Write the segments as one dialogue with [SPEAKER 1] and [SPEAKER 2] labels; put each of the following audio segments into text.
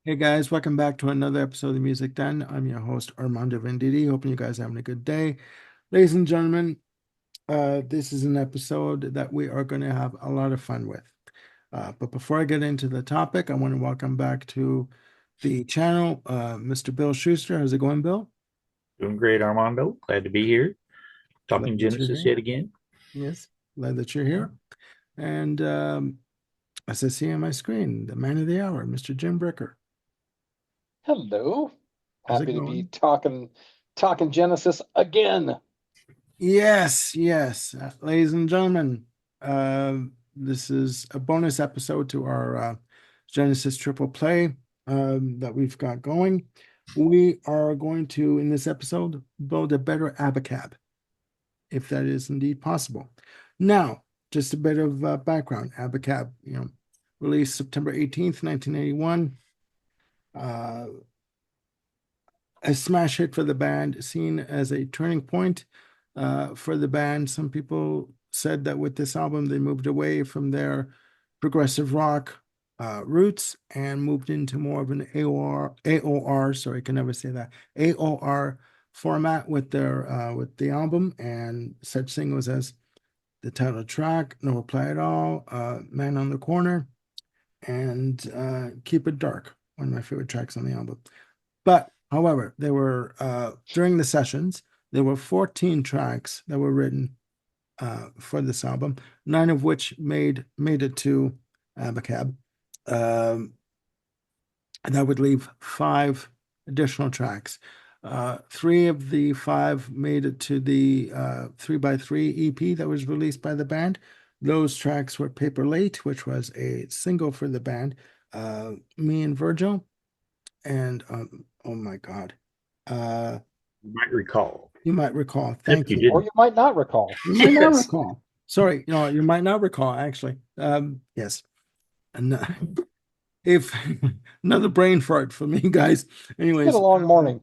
[SPEAKER 1] Hey guys, welcome back to another episode of the Music Den. I'm your host Armando Venditti. Hoping you guys are having a good day. Ladies and gentlemen, this is an episode that we are going to have a lot of fun with. But before I get into the topic, I want to welcome back to the channel, Mr. Bill Schuster. How's it going, Bill?
[SPEAKER 2] Doing great, Armando. Glad to be here.
[SPEAKER 1] Glad
[SPEAKER 2] Talking
[SPEAKER 1] that you're
[SPEAKER 2] Genesis
[SPEAKER 1] here.
[SPEAKER 2] yet again.
[SPEAKER 1] Yes, glad that you're here. And as I see on my screen, the man of the hour, Mr. Jim Bricker.
[SPEAKER 3] Hello.
[SPEAKER 1] How's it
[SPEAKER 3] Happy to be
[SPEAKER 1] going?
[SPEAKER 3] talking Genesis again.
[SPEAKER 1] Yes. Ladies and gentlemen, uh, this is a bonus episode to our Genesis triple play that we've got going. We are going to, in this episode, build a better Abacab, if that is indeed possible. Now, just a bit of background. Abacab, released September 18th, 1981. Uh, a smash hit for the band, seen as a turning point for the band. Some people said that with this album, they moved away from their progressive rock roots and moved into more of an AOR, sorry, I can never say that, AOR format with with the album, and such singles as the title track, No Reply at All, Man on the Corner, and Keep It Dark, one of my favorite tracks on the album. But however, there were during the sessions, there were 14 tracks that were written for this album, nine of which made it to Abacab. Um, and that would leave five additional tracks. Three of the five made it to the 3x3 EP that was released by the band. Those tracks were Paper Late, which was a single for the band, Me and Virgil, and oh my God. Uh,
[SPEAKER 2] You might recall.
[SPEAKER 1] you might recall.
[SPEAKER 2] If
[SPEAKER 1] Thank
[SPEAKER 2] you
[SPEAKER 1] you.
[SPEAKER 3] Or
[SPEAKER 2] didn't.
[SPEAKER 3] you might not recall.
[SPEAKER 1] You might not
[SPEAKER 2] Yes.
[SPEAKER 1] recall. Sorry, you might not recall actually. Yes. And if another brain fart for me, guys.
[SPEAKER 3] It's been a
[SPEAKER 1] Anyways,
[SPEAKER 3] long morning.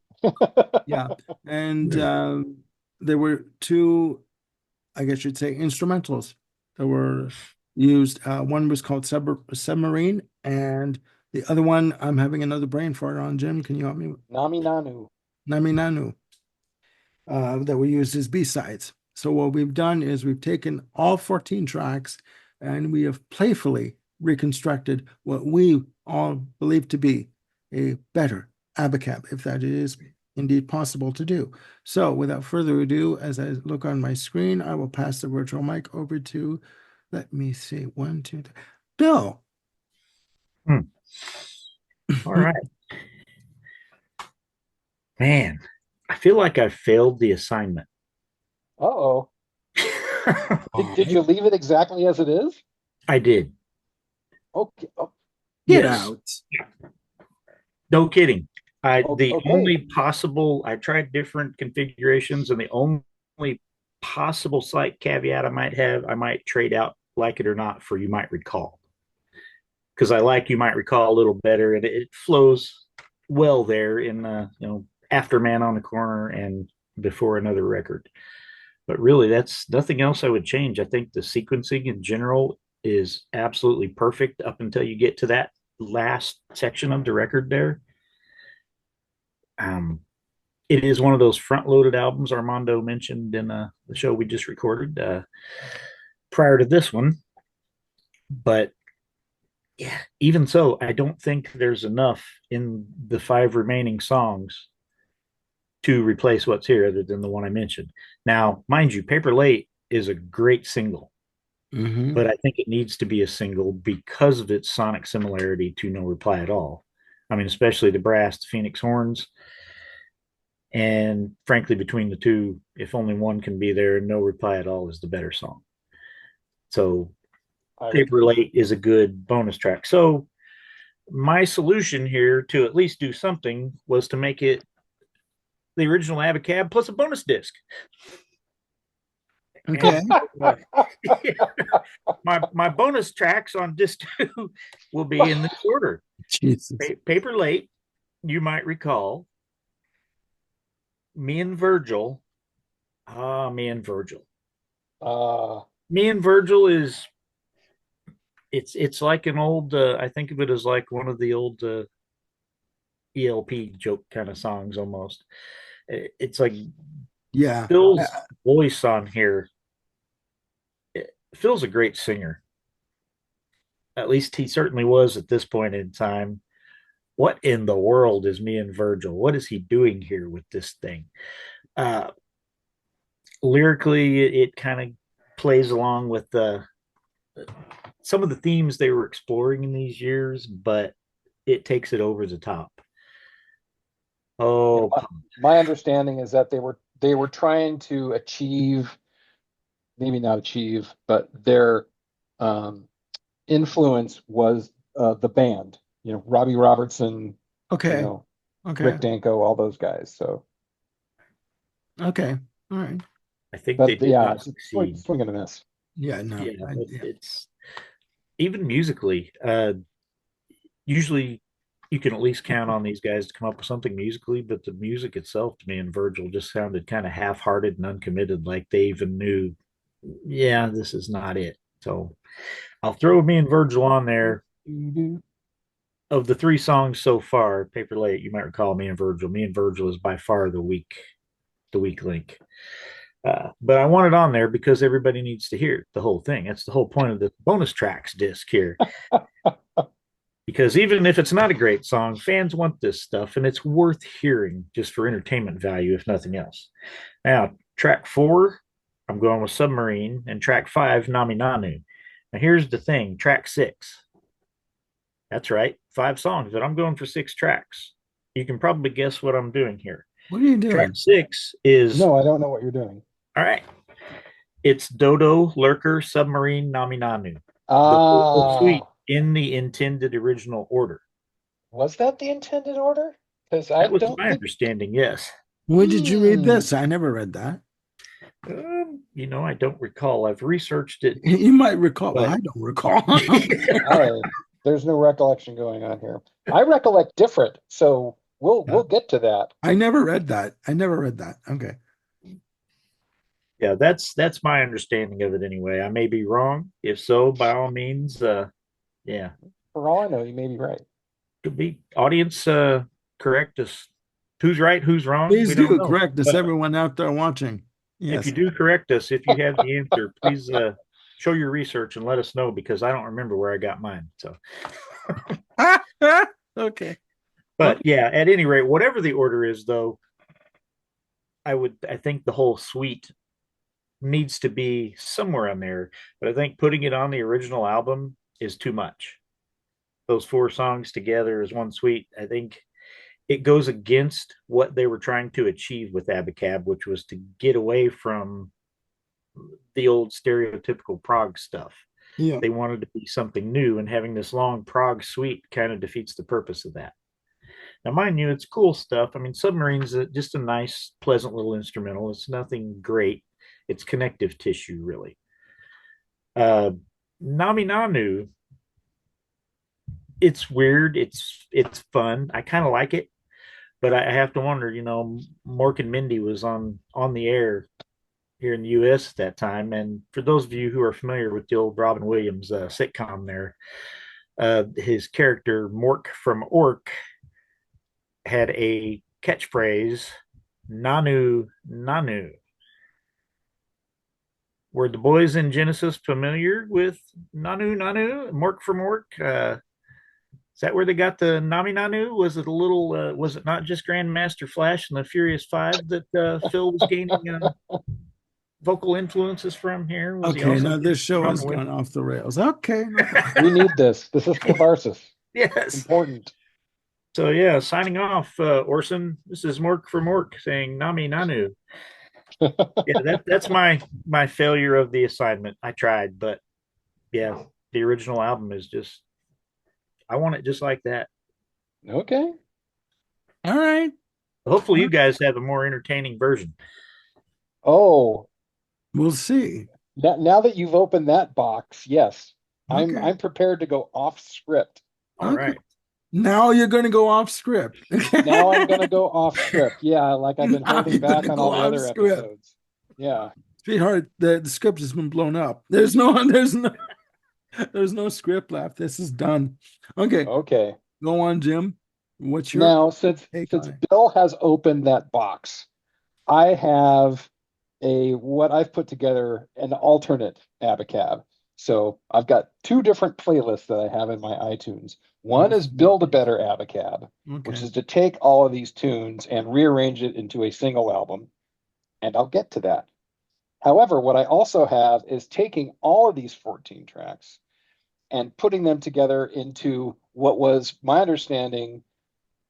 [SPEAKER 1] yeah. And there were two, I guess you'd say, instrumentals that were used. One was called Submarine, and the other one, I'm having another brain fart on. Jim, can you help me?
[SPEAKER 3] Nami Nanu.
[SPEAKER 1] Nami Nanu. That were used as B-sides. So what we've done is we've taken all 14 tracks and we have playfully reconstructed what we all believe to be a better Abacab, if that is indeed possible to do. So without further ado, as I look on my screen, I will pass the virtual mic over to, let me see, one, two, three. Bill.
[SPEAKER 2] Hmm. All right. Man, I feel like I failed the assignment.
[SPEAKER 3] Uh-oh. Did
[SPEAKER 1] Why?
[SPEAKER 3] you leave it exactly as it is?
[SPEAKER 2] I did.
[SPEAKER 3] Okay. Oh,
[SPEAKER 1] Get
[SPEAKER 2] Yes.
[SPEAKER 1] out.
[SPEAKER 2] No kidding. The
[SPEAKER 3] okay.
[SPEAKER 2] only possible, I tried different configurations, and the only possible slight caveat I might have, I might trade out Like It or Not for You Might Recall. Because I like You Might Recall a little better, and it flows well there in after Man on the Corner and before another record. But really, that's nothing else I would change. I think the sequencing in general is absolutely perfect up until you get to that last section of the record there. Um, it is one of those front-loaded albums Armando mentioned in the show we just recorded prior to this one. But yeah, even so, I don't think there's enough in the five remaining songs to replace what's here other than the one I mentioned. Now, mind you, Paper Late is a great single,
[SPEAKER 1] Mm-hmm.
[SPEAKER 2] but I think it needs to be a single because of its sonic similarity to No Reply at All. I mean, especially the brass, the Phoenix horns, and frankly, between the two, if only one can be there, No Reply at All is the better song. So,
[SPEAKER 3] I would
[SPEAKER 2] Paper
[SPEAKER 3] concur.
[SPEAKER 2] Late is a good bonus track. So, my solution here to at least do something was to make it the original Abacab plus a bonus disc.
[SPEAKER 1] Okay.
[SPEAKER 2] And my bonus tracks on disc two will be in this order:
[SPEAKER 1] Jesus.
[SPEAKER 2] Paper Late, You Might Recall, Me and Virgil. Me and Virgil.
[SPEAKER 3] Uh,
[SPEAKER 2] Me and Virgil is it's like an old. I think of it as like one of the old ELP joke kind of songs almost. It's like
[SPEAKER 1] Yeah.
[SPEAKER 2] Phil's voice on here. Phil's a great singer. At least he certainly was at this point in time. What in the world is me and Virgil? What is he doing here with this thing? Uh, Lyrically, it kind of plays along with some of the themes they were exploring in these years, but it takes it over the top.
[SPEAKER 3] Yeah,
[SPEAKER 2] Oh,
[SPEAKER 3] my understanding is that they were trying to achieve, maybe not achieve, but their um, influence was the band. Robbie Robertson, you
[SPEAKER 1] Okay.
[SPEAKER 3] know,
[SPEAKER 1] Okay.
[SPEAKER 3] Rick Danko, all those guys. So,
[SPEAKER 1] Okay. All right.
[SPEAKER 2] I think they
[SPEAKER 3] but
[SPEAKER 2] did
[SPEAKER 3] yeah,
[SPEAKER 2] not
[SPEAKER 3] it's swing,
[SPEAKER 2] succeed.
[SPEAKER 3] swing and a miss.
[SPEAKER 1] Yeah. No.
[SPEAKER 2] Yeah,
[SPEAKER 1] Yeah.
[SPEAKER 2] it's even musically. Usually you can at least count on these guys to come up with something musically, but the music itself to me and Virgil just sounded kind of half-hearted and uncommitted, like they even knew, yeah, this is not it. So I'll throw me and Virgil on there. Of the three songs so far, Paper Late, you might recall me and Virgil. Me and Virgil is by far the weak link. But I want it on there because everybody needs to hear the whole thing. That's the whole point of the bonus tracks disc here. Because even if it's not a great song, fans want this stuff and it's worth hearing just for entertainment value, if nothing else. Now, track 4, I'm going with Submarine, and track 5, Nami Nanu. Now, here's the thing, track 6. That's right, 5 songs, but I'm going for 6 tracks. You can probably guess what I'm doing here.
[SPEAKER 1] What are you
[SPEAKER 2] Track
[SPEAKER 1] doing?
[SPEAKER 2] 6 is,
[SPEAKER 3] No, I don't know what you're doing.
[SPEAKER 2] all right, it's Dodo, Lurker, Submarine, Nami Nanu. The full suite
[SPEAKER 3] Ah,
[SPEAKER 2] in the intended original order.
[SPEAKER 3] was that the intended order? Because I
[SPEAKER 2] That was
[SPEAKER 3] don't
[SPEAKER 2] my
[SPEAKER 3] think.
[SPEAKER 2] understanding, yes.
[SPEAKER 1] When did you read
[SPEAKER 3] Hmm.
[SPEAKER 1] this? I never read that.
[SPEAKER 2] I don't recall. I've researched it,
[SPEAKER 1] You might recall.
[SPEAKER 2] but
[SPEAKER 1] I don't recall.
[SPEAKER 3] I There's no recollection going on here. I recollect different, so we'll get to that.
[SPEAKER 1] I never read that. I never read that. Okay.
[SPEAKER 2] yeah, that's my understanding of it anyway. I may be wrong. If so, by all means, yeah,
[SPEAKER 3] For all I know, you may be right.
[SPEAKER 2] could be audience correct us. Who's right, who's wrong?
[SPEAKER 1] Please
[SPEAKER 2] We don't
[SPEAKER 1] do
[SPEAKER 2] know.
[SPEAKER 1] correct us,
[SPEAKER 2] But
[SPEAKER 1] everyone out there watching.
[SPEAKER 2] if you
[SPEAKER 1] Yes.
[SPEAKER 2] do correct us, if you have the answer, please show your research and let us know because I don't remember where I got mine. So,
[SPEAKER 1] Okay.
[SPEAKER 2] but
[SPEAKER 1] Okay.
[SPEAKER 2] yeah, at any rate, whatever the order is, though, I think the whole suite needs to be somewhere on there. But I think putting it on the original album is too much. Those 4 songs together as one suite, I think it goes against what they were trying to achieve with Abacab, which was to get away from the old stereotypical prog stuff.
[SPEAKER 1] Yeah.
[SPEAKER 2] They wanted to be something new, and having this long prog suite kind of defeats the purpose of that. Now, mind you, it's cool stuff. I mean, Submarine's just a nice, pleasant little instrumental. It's nothing great. It's connective tissue, really. Uh, Nami Nanu, it's weird. It's fun. I kind of like it, but I have to wonder. Mork and Mindy was on the air here in the U.S. at that time, and for those of you who are familiar with the old Robin Williams sitcom, there, his character Mork from Ork had a catchphrase, "Nanu Nanu." Were the boys in Genesis familiar with Nanu Nanu, Mork from Ork? Is that where they got the Nami Nanu? Was it a little? Was it not just Grandmaster Flash and the Furious Five that Phil was gaining vocal influences from here? Was he
[SPEAKER 1] Okay.
[SPEAKER 2] also
[SPEAKER 1] Now this show
[SPEAKER 2] Robin
[SPEAKER 1] has gone
[SPEAKER 2] Williams?
[SPEAKER 1] off the rails. Okay. No problem.
[SPEAKER 3] We need this. This is catharsis.
[SPEAKER 2] Yes.
[SPEAKER 3] Important.
[SPEAKER 2] So yeah, signing off, Orson. This is Mork from Mork saying Nami Nanu. Yeah, that's my failure of the assignment. I tried, but yeah, the original album is just I want it just like that.
[SPEAKER 3] Okay.
[SPEAKER 1] All right.
[SPEAKER 2] Hopefully, you guys have a more entertaining version.
[SPEAKER 3] Oh,
[SPEAKER 1] We'll see.
[SPEAKER 3] now that you've opened that box, yes, I'm
[SPEAKER 1] Okay.
[SPEAKER 3] I'm prepared to go off script.
[SPEAKER 2] All
[SPEAKER 1] Okay.
[SPEAKER 2] right.
[SPEAKER 1] Now you're going to go off script.
[SPEAKER 3] Now I'm gonna go off script. Yeah, like I've been
[SPEAKER 1] Now
[SPEAKER 3] holding
[SPEAKER 1] you're going
[SPEAKER 3] back
[SPEAKER 1] to
[SPEAKER 3] on
[SPEAKER 1] go
[SPEAKER 3] all the
[SPEAKER 1] off
[SPEAKER 3] other
[SPEAKER 1] script.
[SPEAKER 3] episodes. Yeah.
[SPEAKER 1] Sweetheart, the script has been blown up. There's no script left. This is done. Okay,
[SPEAKER 3] Okay.
[SPEAKER 1] go on, Jim. What's your
[SPEAKER 3] Now, since
[SPEAKER 1] take on it?
[SPEAKER 3] Bill has opened that box, I have a what I've put together an alternate Abacab. So I've got two different playlists that I have in my iTunes. One is Build a Better Abacab, which
[SPEAKER 1] Okay.
[SPEAKER 3] is to take all of these tunes and rearrange it into a single album, and I'll get to that. However, what I also have is taking all of these 14 tracks and putting them together into what was my understanding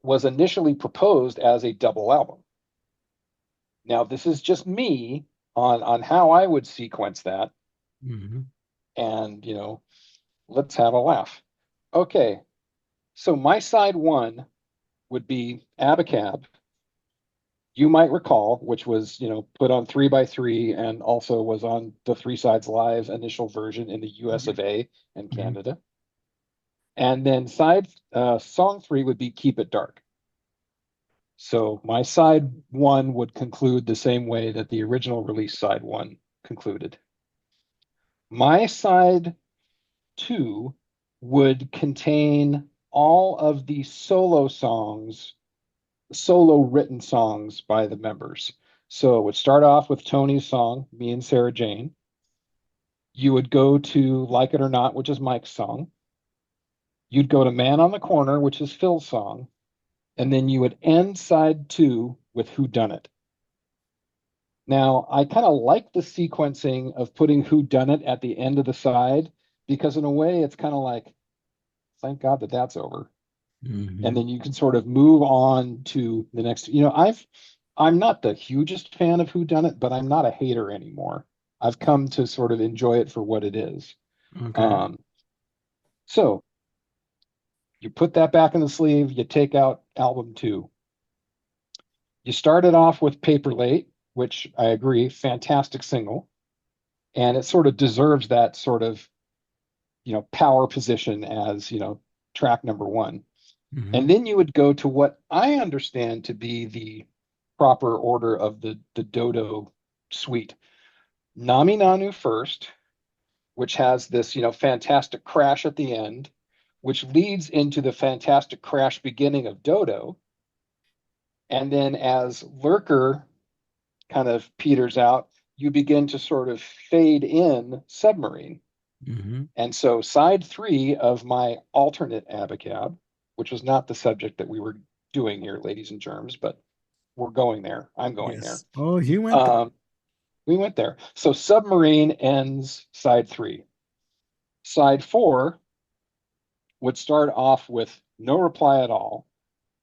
[SPEAKER 3] was initially proposed as a double album. Now, this is just me on how I would sequence that,
[SPEAKER 1] Hmm.
[SPEAKER 3] and let's have a laugh. Okay, so my side one would be Abacab. You might recall, which was put on 3x3 and also was on the Three Sides Live initial version in the US of A and
[SPEAKER 1] Hmm.
[SPEAKER 3] Canada. And then song three would be Keep It Dark. So my side one would conclude the same way that the original release side one concluded. My side two would contain all of the solo written songs by the members. So it would start off with Tony's song, Me and Sarah Jane. You would go to Like It or Not, which is Mike's song. You'd go to Man on the Corner, which is Phil's song. And then you would end side two with Who Done It. Now, I kind of like the sequencing of putting Who Done It at the end of the side because in a way it's kind of like, thank God that that's over. And
[SPEAKER 1] Hmm.
[SPEAKER 3] then you can sort of move on to the next. I'm not the hugest fan of Who Done It, but I'm not a hater anymore. I've come to sort of enjoy it for what it is.
[SPEAKER 1] Okay.
[SPEAKER 3] Um, so you put that back in the sleeve, you take out album two. You started off with Paper Late, which I agree, fantastic single. And it sort of deserves that sort of, power position as, track number one.
[SPEAKER 1] Hmm.
[SPEAKER 3] And then you would go to what I understand to be the proper order of the Dodo suite. Nami Nanu first, which has this, fantastic crash at the end, which leads into the fantastic crash beginning of Dodo. And then as Lurker kind of peters out, you begin to sort of fade in Submarine.
[SPEAKER 1] Hmm.
[SPEAKER 3] And so side three of my alternate Abacab, which was not the subject that we were doing here, ladies and germs, but we're going there. I'm going there.
[SPEAKER 1] Yes. Oh, he went there.
[SPEAKER 3] Um, we went there. So Submarine ends side three. Side four would start off with no reply at all.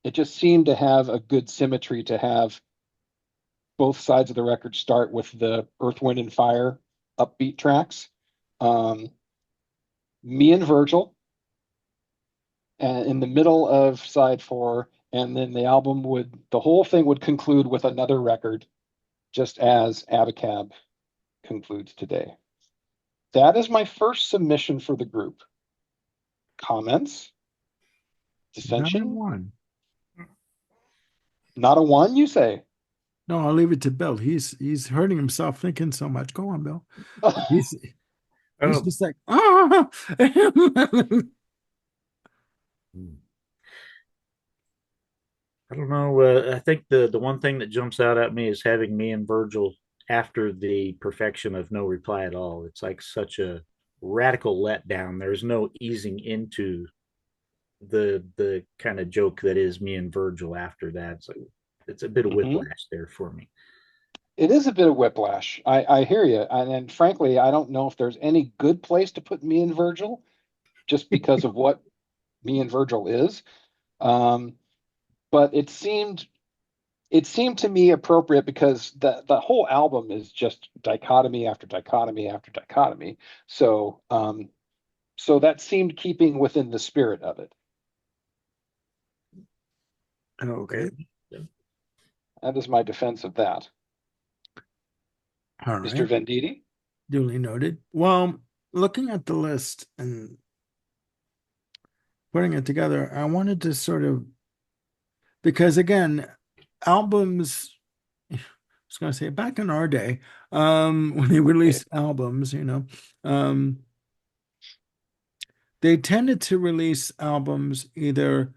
[SPEAKER 3] It just seemed to have a good symmetry to have both sides of the record start with the Earth, Wind, and Fire upbeat tracks. Um, Me and Virgil in the middle of side four, and then the whole thing would conclude with another record, just as Abacab concludes today. That is my first submission for the group. Comments?
[SPEAKER 1] Not a
[SPEAKER 3] Dissension?
[SPEAKER 1] one.
[SPEAKER 3] Not a one, you say?
[SPEAKER 1] No, I'll leave it to Bill. He's hurting himself thinking so much. Go on, Bill. He's he's
[SPEAKER 2] Oh,
[SPEAKER 1] just like, ah.
[SPEAKER 2] I don't know. I think the one thing that jumps out at me is having me and Virgil after the perfection of no reply at all. It's like such a radical letdown. There's no easing into the kind of joke that is me and Virgil after that. So it's a bit of
[SPEAKER 3] Mhm.
[SPEAKER 2] whiplash there for me.
[SPEAKER 3] It is a bit of whiplash. I hear you. And frankly, I don't know if there's any good place to put me and Virgil just because of what me and Virgil is. Um, but it seemed to me appropriate because the whole album is just dichotomy after dichotomy after dichotomy. So that seemed keeping within the spirit of it.
[SPEAKER 1] Okay.
[SPEAKER 3] That is my defense of that.
[SPEAKER 1] All
[SPEAKER 3] Mr.
[SPEAKER 1] right.
[SPEAKER 3] Venditti?
[SPEAKER 1] Duly noted. Well, looking at the list and putting it together, I wanted to sort of because again, albums, I was gonna say back in our day, when they released albums, um, they tended to release albums either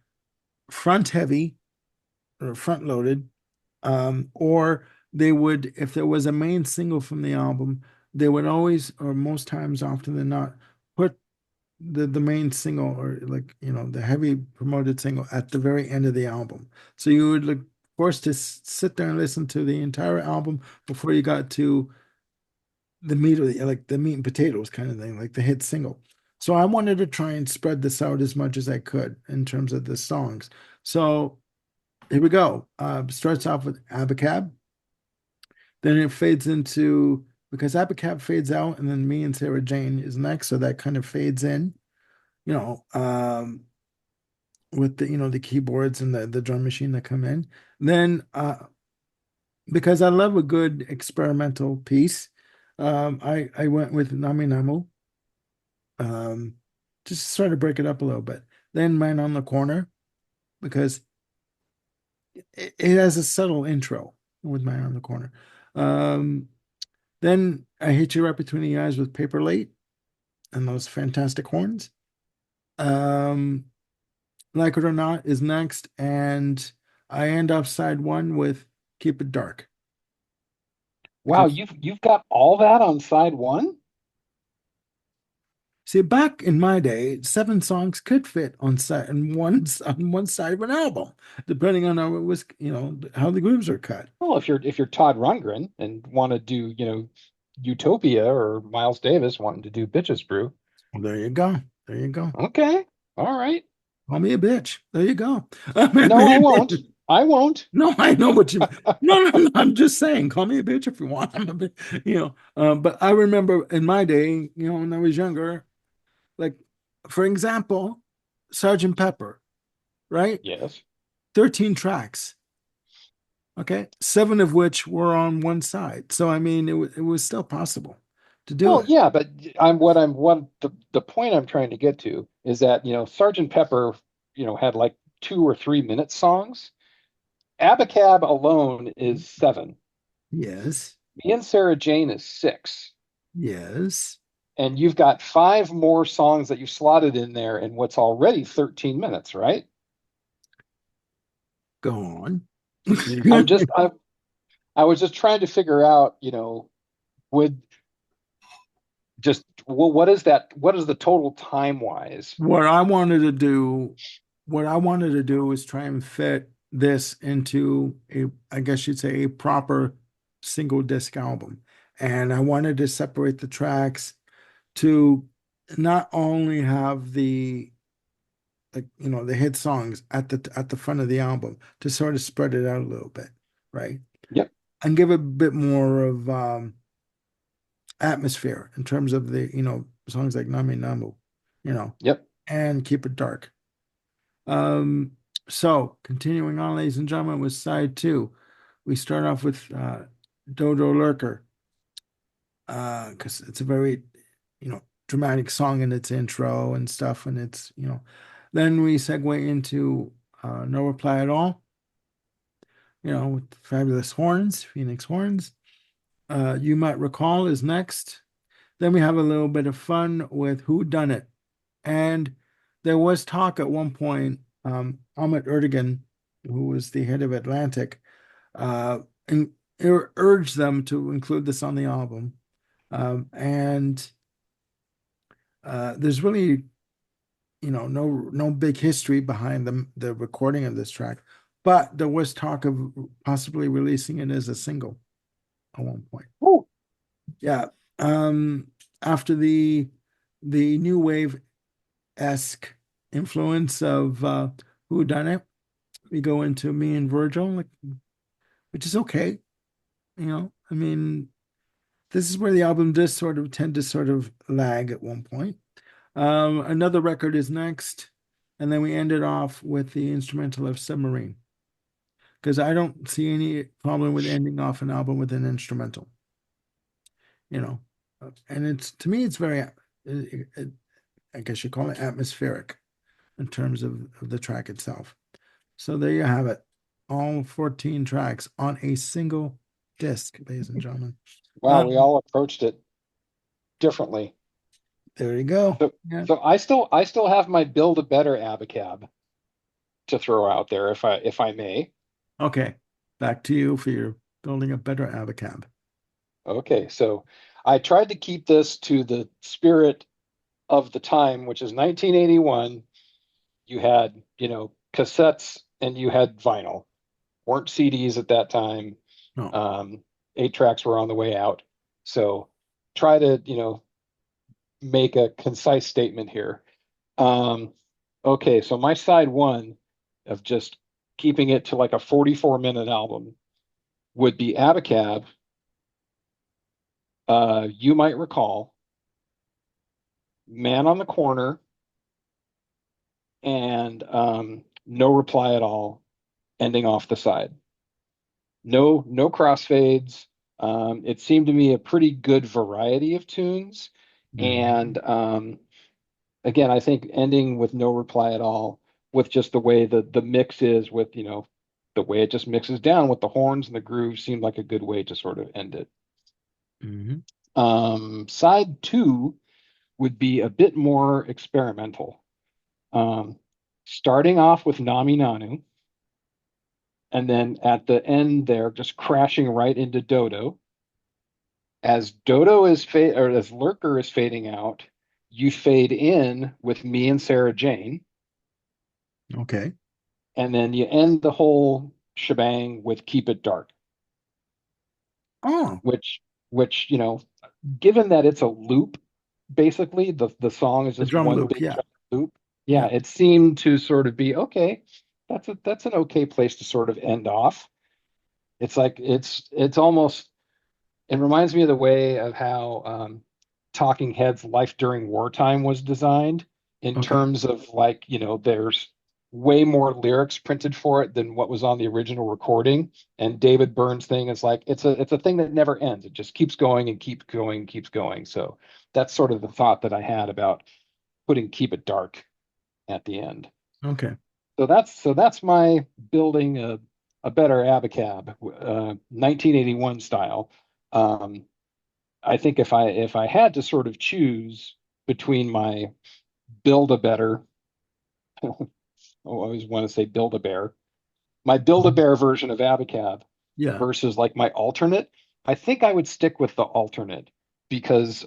[SPEAKER 1] front heavy or front loaded, or they would, if there was a main single from the album, they would always, or most times, often than not, put the main single or like the heavy promoted single at the very end of the album. So you would look forced to sit there and listen to the entire album before you got to the meat of like the meat and potatoes kind of thing, like the hit single. So I wanted to try and spread this out as much as I could in terms of the songs. So here we go. Starts off with Abacab. Then it fades into, because Abacab fades out, and then Me and Sarah Jane is next. So that kind of fades in, you know, with the the keyboards and the drum machine that come in. Then because I love a good experimental piece, I went with Nami Namu. Um, just try to break it up a little bit. Then Man on the Corner, because it has a subtle intro with Man on the Corner. Um, then I Hit You Right Between the Eyes with Paper Late and those fantastic horns. Um, Like It or Not is next, and I end off side one with Keep It Dark.
[SPEAKER 3] Wow,
[SPEAKER 1] Because
[SPEAKER 3] you've got all that on side one?
[SPEAKER 1] see, back in my day, 7 songs could fit on side on one side of an album, depending on how it was, how the grooves are cut.
[SPEAKER 3] Well, if you're Todd Rundgren and want to do, Utopia, or Miles Davis wanting to do Bitches Brew.
[SPEAKER 1] Well, there you go. There you go.
[SPEAKER 3] Okay. All right.
[SPEAKER 1] Call me a bitch. There you go.
[SPEAKER 3] No, I won't. I won't.
[SPEAKER 1] No, I know what you. No. I'm just saying. Call me a bitch if you want. I'm a bit, But I remember in my day, when I was younger, like for example, Sergeant Pepper, right?
[SPEAKER 3] Yes.
[SPEAKER 1] 13 tracks. Okay, 7 of which were on one side. So I mean, it was still possible to do
[SPEAKER 3] Well,
[SPEAKER 1] it.
[SPEAKER 3] yeah, but the point I'm trying to get to is that, Sergeant Pepper, had like 2 or 3 minute songs. Abacab alone is seven.
[SPEAKER 1] Yes,
[SPEAKER 3] Me and Sarah Jane is six.
[SPEAKER 1] yes.
[SPEAKER 3] And you've got five more songs that you slotted in there in what's already 13 minutes, right?
[SPEAKER 1] Go on.
[SPEAKER 3] I'm just I was just trying to figure out, would just well, what is the total time wise?
[SPEAKER 1] What I wanted to do, what I wanted to do was try and fit this into I guess you'd say, a proper single disc album. And I wanted to separate the tracks to not only have the hit songs at the front of the album, to sort of spread it out a little bit, right?
[SPEAKER 3] Yep,
[SPEAKER 1] And give a bit more of atmosphere in terms of the songs like Nami Namu, you know,
[SPEAKER 3] yep.
[SPEAKER 1] and Keep It Dark. Um, so continuing on, ladies and gentlemen, with side two, we start off with Dodo Lurker, because it's a very, dramatic song in its intro and stuff, and then we segue into No Reply at All, with fabulous horns, Phoenix horns. You Might Recall is next. Then we have a little bit of fun with Who Done It, and there was talk at one point, Ahmet Erdogan, who was the head of Atlantic, and urged them to include this on the album. And there's really, no big history behind the recording of this track, but there was talk of possibly releasing it as a single at one point.
[SPEAKER 3] Ooh,
[SPEAKER 1] Yeah. After the new wave esque influence of Who Done It, we go into Me and Virgil, like, which is okay. I mean, this is where the album does sort of tend to sort of lag at one point. Another record is next, and then we end it off with the instrumental of Submarine, because I don't see any problem with ending off an album with an instrumental. You know, and it's to me it's very, I guess you call it atmospheric in terms of the track itself. So there you have it, all 14 tracks on a single disc, ladies and gentlemen.
[SPEAKER 3] wow, we all approached it differently.
[SPEAKER 1] There you go.
[SPEAKER 3] So
[SPEAKER 1] Yeah.
[SPEAKER 3] so I still have my Build a Better Abacab. to throw out there if I may.
[SPEAKER 1] Okay, back to you for your building a better Abacab.
[SPEAKER 3] Okay, so I tried to keep this to the spirit of the time, which is 1981. You had, cassettes and you had vinyl. Weren't CDs at that time.
[SPEAKER 1] No.
[SPEAKER 3] Eight tracks were on the way out. So try to, make a concise statement here. Um, okay, so my side one of just keeping it to like a 44-minute album would be Abacab. You might recall Man on the Corner and No Reply at All, ending off the side. No crossfades. It seemed to me a pretty good variety of tunes.
[SPEAKER 1] Mhm.
[SPEAKER 3] And again, I think ending with No Reply at All, with just the way the mix is, with the way it just mixes down with the horns and the groove, seemed like a good way to sort of end it.
[SPEAKER 1] Mhm.
[SPEAKER 3] Side two would be a bit more experimental. Um, Starting off with Nami Nanu, and then at the end there, just crashing right into Dodo. As Dodo is or as Lurker is fading out, you fade in with Me and Sarah Jane,
[SPEAKER 1] Okay.
[SPEAKER 3] and then you end the whole shebang with Keep It Dark,
[SPEAKER 1] Oh,
[SPEAKER 3] which given that it's a loop, basically the song is
[SPEAKER 1] the
[SPEAKER 3] just
[SPEAKER 1] drum
[SPEAKER 3] one
[SPEAKER 1] loop.
[SPEAKER 3] big
[SPEAKER 1] Yeah.
[SPEAKER 3] giant loop. Yeah,
[SPEAKER 1] Yeah.
[SPEAKER 3] it seemed to sort of be okay. That's an okay place to sort of end off. It's like it's almost, it reminds me of the way of how Talking Heads' Life During Wartime was designed, in
[SPEAKER 1] Okay.
[SPEAKER 3] terms of, like, there's way more lyrics printed for it than what was on the original recording. And David Byrne's thing is like it's a thing that never ends. It just keeps going and keeps going, keeps going. So that's sort of the thought that I had about putting Keep It Dark at the end.
[SPEAKER 1] Okay.
[SPEAKER 3] So that's my building a better Abacab, 1981 style. Um, I think if I had to sort of choose between my build a better, I always want to say build a bear, my build a
[SPEAKER 1] Mhm.
[SPEAKER 3] bear version of Abacab
[SPEAKER 1] Yeah.
[SPEAKER 3] versus like my alternate, I think I would stick with the alternate, because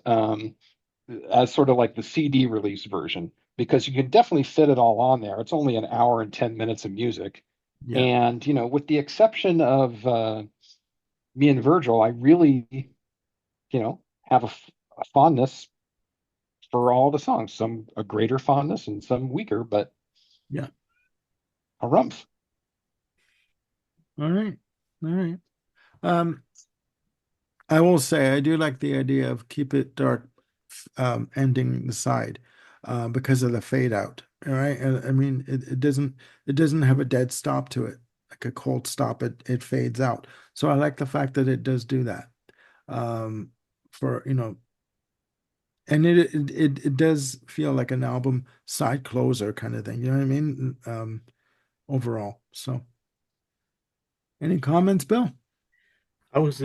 [SPEAKER 3] as sort of like the CD release version, because you can definitely fit it all on there. It's only an hour and 10 minutes of music.
[SPEAKER 1] Yeah.
[SPEAKER 3] And, with the exception of me and Virgil, I really, have a fondness for all the songs, some a greater fondness and some weaker, but
[SPEAKER 1] Yeah.
[SPEAKER 3] a rumph.
[SPEAKER 1] All right. All right. Um, I will say I do like the idea of keep it dark, ending the side, because of the fade out. All right. I mean, it doesn't have a dead stop to it, like a cold stop. It fades out. So I like the fact that it does do that. Um, for and it does feel like an album side closer kind of thing. You know what I mean? Overall. So any comments, Bill?
[SPEAKER 2] I was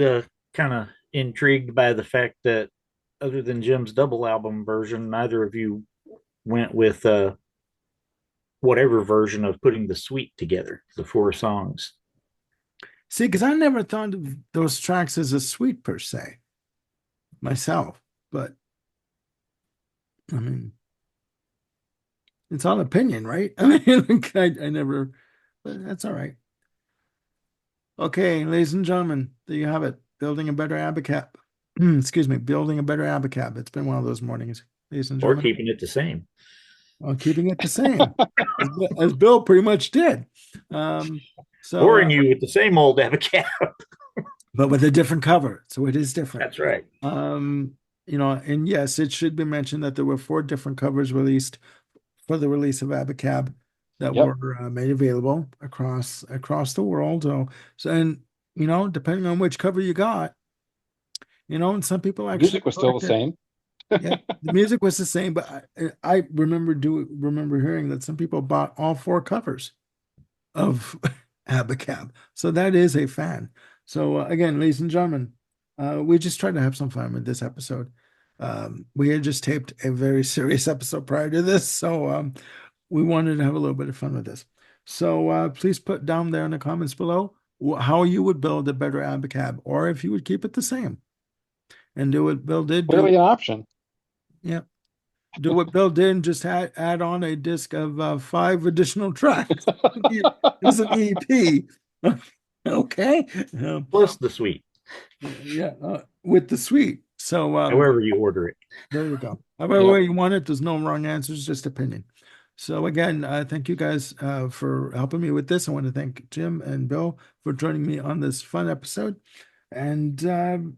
[SPEAKER 2] kind of intrigued by the fact that other than Jim's double album version, neither of you went with whatever version of putting the suite together, the four songs.
[SPEAKER 1] See, because I never thought of those tracks as a suite per se myself, but I mean, it's all opinion, right? I mean, like, I never, but that's all right. Okay, ladies and gentlemen, there you have it. Building a better Abacab. Excuse me, building a better Abacab. It's been one of those mornings, ladies and
[SPEAKER 2] Or
[SPEAKER 1] gentlemen.
[SPEAKER 2] keeping it the same.
[SPEAKER 1] Well, keeping it the same, as Bill pretty much did. Um, so,
[SPEAKER 2] Boring you with the same old Abacab.
[SPEAKER 1] but with a different cover, so it is different.
[SPEAKER 2] That's right.
[SPEAKER 1] Um, and yes, it should be mentioned that there were four different covers released for the release of Abacab that
[SPEAKER 3] Yep.
[SPEAKER 1] were made available across the world. So and depending on which cover you got, and some people actually
[SPEAKER 3] Music was still the
[SPEAKER 1] collected.
[SPEAKER 3] same.
[SPEAKER 1] Yeah, the music was the same, but I remember hearing that some people bought all four covers of Abacab. So that is a fan. So again, ladies and gentlemen, we just tried to have some fun with this episode. We had just taped a very serious episode prior to this, so we wanted to have a little bit of fun with this. So please put down there in the comments below how you would build a better Abacab, or if you would keep it the same and do what Bill did.
[SPEAKER 3] Clearly an option.
[SPEAKER 1] Yeah. Do what Bill did and just add on a disc of 5 additional tracks. It's an EP. Okay.
[SPEAKER 2] Plus the suite,
[SPEAKER 1] Yeah, with the suite. So
[SPEAKER 2] however you order it.
[SPEAKER 1] there you go. However way you want it, there's no wrong answers, just opinion. So again, thank you guys for helping me with this. I want to thank Jim and Bill for joining me on this fun episode. And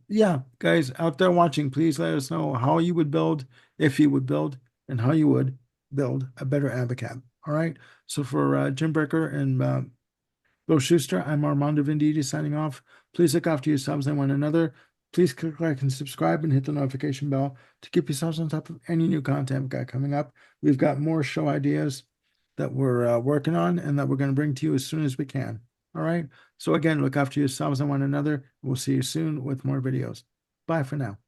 [SPEAKER 1] yeah, guys out there watching, please let us know how you would build, if you would build, and how you would build a better Abacab. All right. So for Jim Brecker and Bill Schuster, I'm Armando Venditti signing off. Please look after yourselves and one another. Please click like and subscribe and hit the notification bell to keep yourselves on top of any new content we've got coming up. We've got more show ideas that we're working on and that we're going to bring to you as soon as we can. All right. So again, look after yourselves and one another. We'll see you soon with more videos. Bye for now.